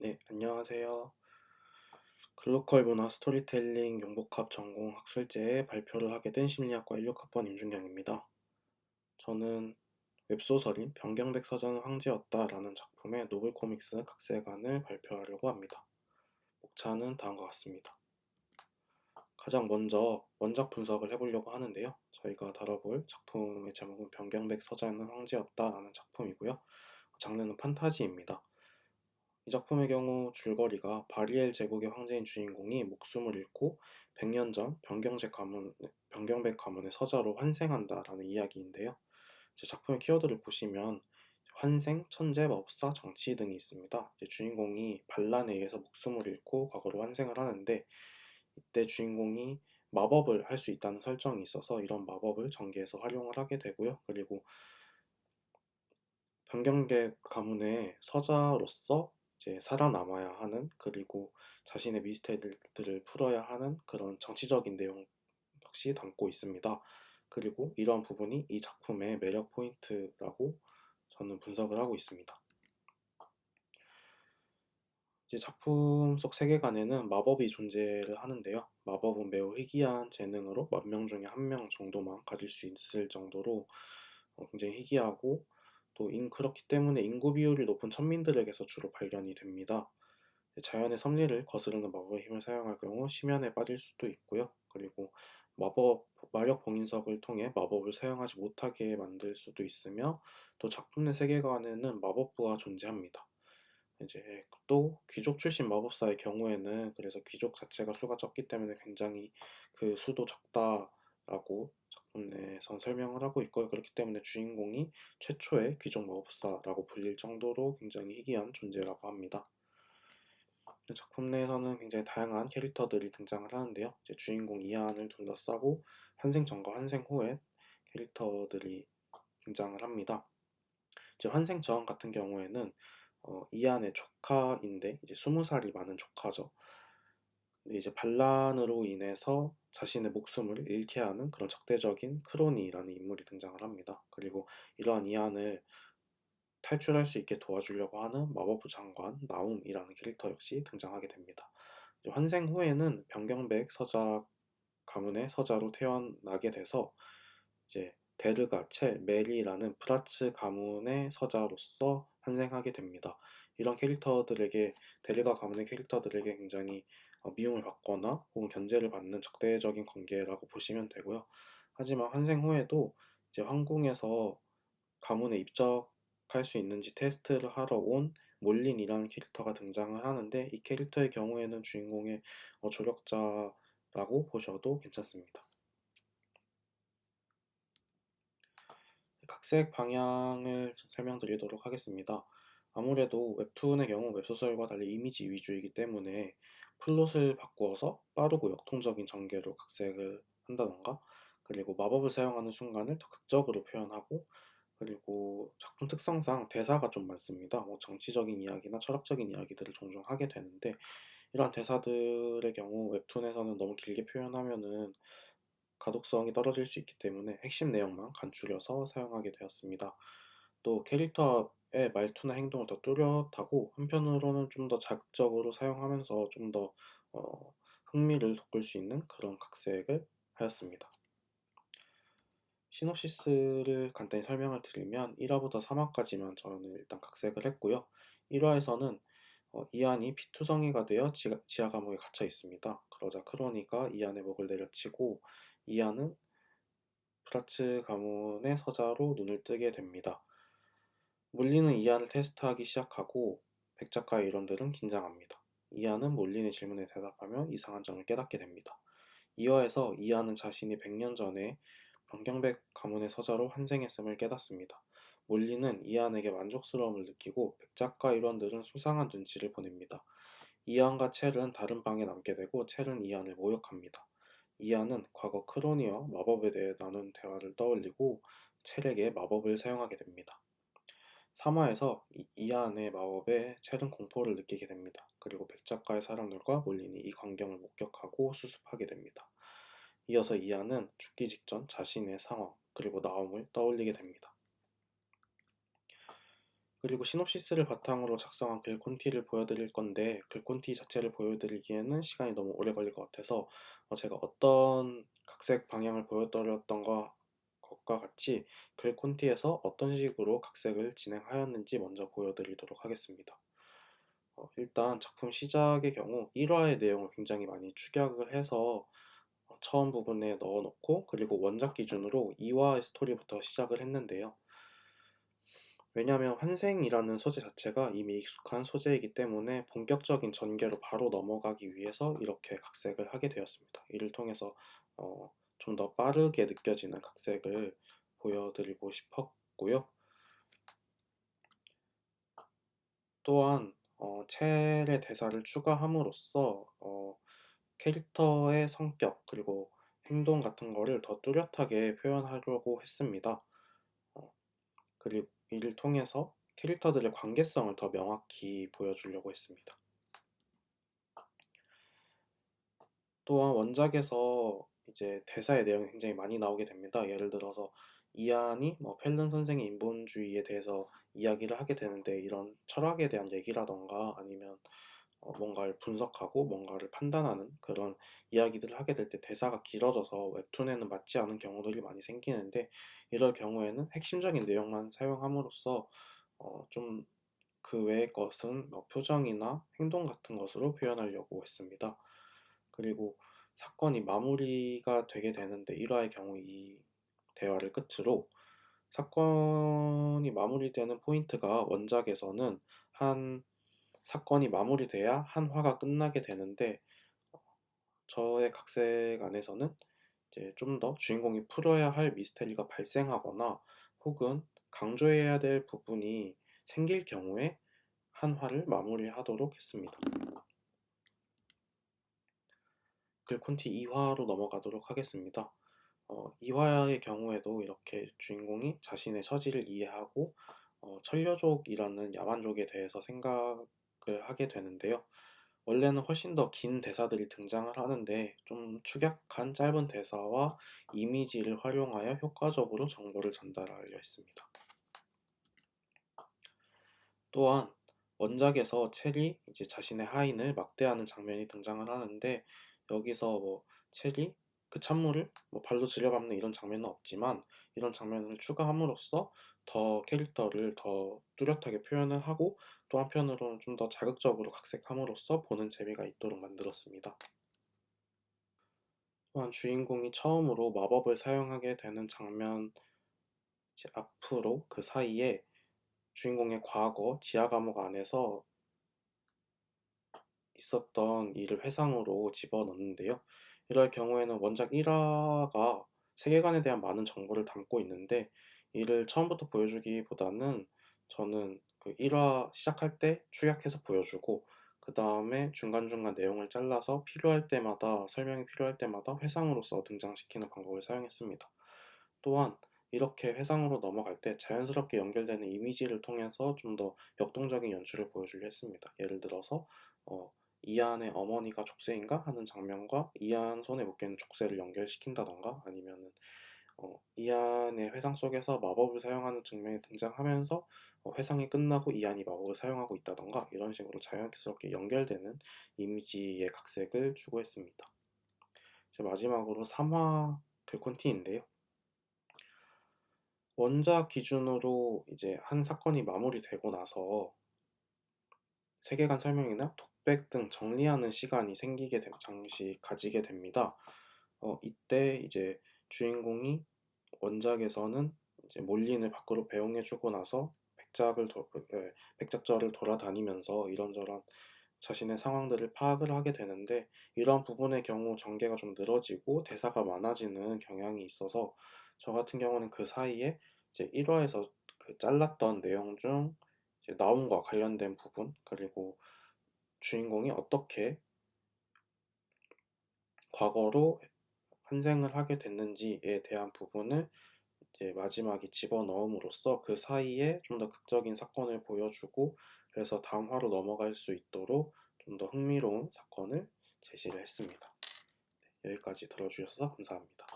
네, 안녕하세요. 글로컬 문화 스토리텔링 융복합 전공 학술제에 발표를 하게 된 심리학과 16학번 임준영입니다. 저는 웹소설인 변경백 서자는 황제였다라는 작품의 노블 코믹스 각색안을 발표하려고 합니다. 목차는 다음과 같습니다. 가장 먼저 원작 분석을 해보려고 하는데요. 저희가 다뤄볼 작품의 제목은 변경백 서자는 황제였다라는 작품이고요. 장르는 판타지입니다. 이 작품의 경우 줄거리가 바리엘 제국의 황제인 주인공이 목숨을 잃고 100년 전 변경백 가문의 서자로 환생한다라는 이야기인데요. 작품의 키워드를 보시면 환생, 천재, 마법사, 정치 등이 있습니다. 주인공이 반란에 의해서 목숨을 잃고 과거로 환생을 하는데 이때 주인공이 마법을 할 수 있다는 설정이 있어서 이런 마법을 전개해서 활용을 하게 되고요. 그리고 변경백 가문의 서자로서 이제 살아남아야 하는, 그리고 자신의 미스테리들을 풀어야 하는 그런 정치적인 내용 역시 담고 있습니다. 그리고 이런 부분이 이 작품의 매력 포인트라고 저는 분석을 하고 있습니다. 이제 작품 속 세계관에는 마법이 존재를 하는데요. 마법은 매우 희귀한 재능으로 10,000명 중에 1명 정도만 가질 수 있을 정도로 굉장히 희귀하고, 또 그렇기 때문에 인구 비율이 높은 천민들에게서 주로 발견이 됩니다. 자연의 섭리를 거스르는 마법의 힘을 사용할 경우 심연에 빠질 수도 있고요. 그리고 마력 봉인석을 통해 마법을 사용하지 못하게 만들 수도 있으며, 또 작품 내 세계관에는 마법부가 존재합니다. 이제 또 귀족 출신 마법사의 경우에는 그래서 귀족 자체가 수가 적기 때문에 굉장히 그 수도 적다라고 작품 내에선 설명을 하고 있고요. 그렇기 때문에 주인공이 최초의 귀족 마법사라고 불릴 정도로 굉장히 희귀한 존재라고 합니다. 작품 내에서는 굉장히 다양한 캐릭터들이 등장을 하는데요. 이제 주인공 이안을 둘러싸고 환생 전과 환생 후의 캐릭터들이 등장을 합니다. 이제 환생 전 같은 경우에는 이안의 조카인데 이제 20살이 많은 조카죠. 근데 이제 반란으로 인해서 자신의 목숨을 잃게 하는 그런 적대적인 크로니라는 인물이 등장을 합니다. 그리고 이러한 이안을 탈출할 수 있게 도와주려고 하는 마법부 장관 나움이라는 캐릭터 역시 등장하게 됩니다. 환생 후에는 변경백 서자 가문의 서자로 태어나게 돼서 이제 데르가 첼 메리라는 프라츠 가문의 서자로서 환생하게 됩니다. 이런 캐릭터들에게 데르가 가문의 캐릭터들에게 굉장히 미움을 받거나 혹은 견제를 받는 적대적인 관계라고 보시면 되고요. 하지만 환생 후에도 이제 황궁에서 가문에 입적할 수 있는지 테스트를 하러 온 몰린이라는 캐릭터가 등장을 하는데, 이 캐릭터의 경우에는 주인공의 조력자라고 보셔도 괜찮습니다. 각색 방향을 설명드리도록 하겠습니다. 아무래도 웹툰의 경우 웹소설과 달리 이미지 위주이기 때문에 플롯을 바꾸어서 빠르고 역동적인 전개로 각색을 한다던가, 그리고 마법을 사용하는 순간을 더 극적으로 표현하고, 그리고 작품 특성상 대사가 좀 많습니다. 정치적인 이야기나 철학적인 이야기들을 종종 하게 되는데, 이러한 대사들의 경우 웹툰에서는 너무 길게 표현하면은 가독성이 떨어질 수 있기 때문에 핵심 내용만 간추려서 사용하게 되었습니다. 또 캐릭터의 말투나 행동을 더 뚜렷하고, 한편으로는 좀 더 자극적으로 사용하면서 좀 더 흥미를 돋굴 수 있는 그런 각색을 하였습니다. 시놉시스를 간단히 설명을 드리면 1화부터 3화까지만 저는 일단 각색을 했고요. 1화에서는 이안이 피투성이가 되어 지하 감옥에 갇혀 있습니다. 그러자 크로니가 이안의 목을 내려치고 이안은 프라츠 가문의 서자로 눈을 뜨게 됩니다. 몰리는 이안을 테스트하기 시작하고 백작가의 일원들은 긴장합니다. 이안은 몰린의 질문에 대답하며 이상한 점을 깨닫게 됩니다. 이화에서 이안은 자신이 100년 전에 변경백 가문의 서자로 환생했음을 깨닫습니다. 몰리는 이안에게 만족스러움을 느끼고 백작가 일원들은 수상한 눈치를 보냅니다. 이안과 첼은 다른 방에 남게 되고 첼은 이안을 모욕합니다. 이안은 과거 크로니와 마법에 대해 나눈 대화를 떠올리고 첼에게 마법을 사용하게 됩니다. 3화에서 이안의 마법에 첼은 공포를 느끼게 됩니다. 그리고 백작가의 사람들과 몰린이 이 광경을 목격하고 수습하게 됩니다. 이어서 이안은 죽기 직전 자신의 상황, 그리고 나옴을 떠올리게 됩니다. 그리고 시놉시스를 바탕으로 작성한 글콘티를 보여드릴 건데 글콘티 자체를 보여드리기에는 시간이 너무 오래 걸릴 것 같아서 제가 어떤 각색 방향을 보여드렸던 것과 같이 글콘티에서 어떤 식으로 각색을 진행하였는지 먼저 보여드리도록 하겠습니다. 일단 작품 시작의 경우 1화의 내용을 굉장히 많이 축약을 해서 처음 부분에 넣어놓고 그리고 원작 기준으로 2화의 스토리부터 시작을 했는데요. 왜냐하면 환생이라는 소재 자체가 이미 익숙한 소재이기 때문에 본격적인 전개로 바로 넘어가기 위해서 이렇게 각색을 하게 되었습니다. 이를 통해서 좀 더 빠르게 느껴지는 각색을 보여드리고 싶었고요. 또한 첼의 대사를 추가함으로써 캐릭터의 성격 그리고 행동 같은 거를 더 뚜렷하게 표현하려고 했습니다. 어, 그리고 이를 통해서 캐릭터들의 관계성을 더 명확히 보여주려고 했습니다. 또한 원작에서 이제 대사의 내용이 굉장히 많이 나오게 됩니다. 예를 들어서 이안이 펠른 선생의 인본주의에 대해서 이야기를 하게 되는데 이런 철학에 대한 얘기라던가 아니면 뭔가를 분석하고 뭔가를 판단하는 그런 이야기들을 하게 될 때 대사가 길어져서 웹툰에는 맞지 않은 경우들이 많이 생기는데 이럴 경우에는 핵심적인 내용만 사용함으로써 좀 그 외의 것은 표정이나 행동 같은 것으로 표현하려고 했습니다. 그리고 사건이 마무리가 되게 되는데 1화의 경우 이 대화를 끝으로 사건이 마무리되는 포인트가 원작에서는 한 사건이 마무리돼야 한 화가 끝나게 되는데 저의 각색 안에서는 이제 좀 더 주인공이 풀어야 할 미스테리가 발생하거나 혹은 강조해야 될 부분이 생길 경우에 한 화를 마무리하도록 했습니다. 글콘티 2화로 넘어가도록 하겠습니다. 2화의 경우에도 이렇게 주인공이 자신의 처지를 이해하고 천려족이라는 야만족에 대해서 생각을 하게 되는데요. 원래는 훨씬 더 긴 대사들이 등장을 하는데 좀 축약한 짧은 대사와 이미지를 활용하여 효과적으로 정보를 전달하려 했습니다. 또한 원작에서 첼이 이제 자신의 하인을 막대하는 장면이 등장을 하는데 여기서 첼이 그 찬물을 발로 들여밟는 이런 장면은 없지만 이런 장면을 추가함으로써 더 캐릭터를 더 뚜렷하게 표현을 하고 또 한편으로는 좀 더 자극적으로 각색함으로써 보는 재미가 있도록 만들었습니다. 또한 주인공이 처음으로 마법을 사용하게 되는 장면 이제 앞으로 그 사이에 주인공의 과거 지하 감옥 안에서 있었던 일을 회상으로 집어넣는데요. 이럴 경우에는 원작 1화가 세계관에 대한 많은 정보를 담고 있는데 이를 처음부터 보여주기보다는 저는 그 1화 시작할 때 축약해서 보여주고 그 다음에 중간중간 내용을 잘라서 필요할 때마다 설명이 필요할 때마다 회상으로서 등장시키는 방법을 사용했습니다. 또한 이렇게 회상으로 넘어갈 때 자연스럽게 연결되는 이미지를 통해서 좀 더 역동적인 연출을 보여주려 했습니다. 예를 들어서 어, 이안의 어머니가 족쇄인가 하는 장면과 이안 손에 묶여있는 족쇄를 연결시킨다던가 아니면은 이안의 회상 속에서 마법을 사용하는 장면이 등장하면서 회상이 끝나고 이안이 마법을 사용하고 있다던가 이런 식으로 자연스럽게 연결되는 이미지의 각색을 추구했습니다. 이제 마지막으로 3화 글콘티인데요. 원작 기준으로 이제 한 사건이 마무리되고 나서 세계관 설명이나 독백 등 정리하는 시간이 잠시 가지게 됩니다. 이때 이제 주인공이 원작에서는 이제 몰린을 밖으로 배웅해주고 나서 백작절을 돌아다니면서 이런저런 자신의 상황들을 파악을 하게 되는데 이런 부분의 경우 전개가 좀 늘어지고 대사가 많아지는 경향이 있어서 저 같은 경우는 그 사이에 이제 1화에서 그 잘랐던 내용 중 이제 나움과 관련된 부분 그리고 주인공이 어떻게 과거로 환생을 하게 됐는지에 대한 부분을 이제 마지막에 집어넣음으로써 그 사이에 좀 더 극적인 사건을 보여주고 그래서 다음 화로 넘어갈 수 있도록 좀 더 흥미로운 사건을 제시를 했습니다. 여기까지 들어주셔서 감사합니다.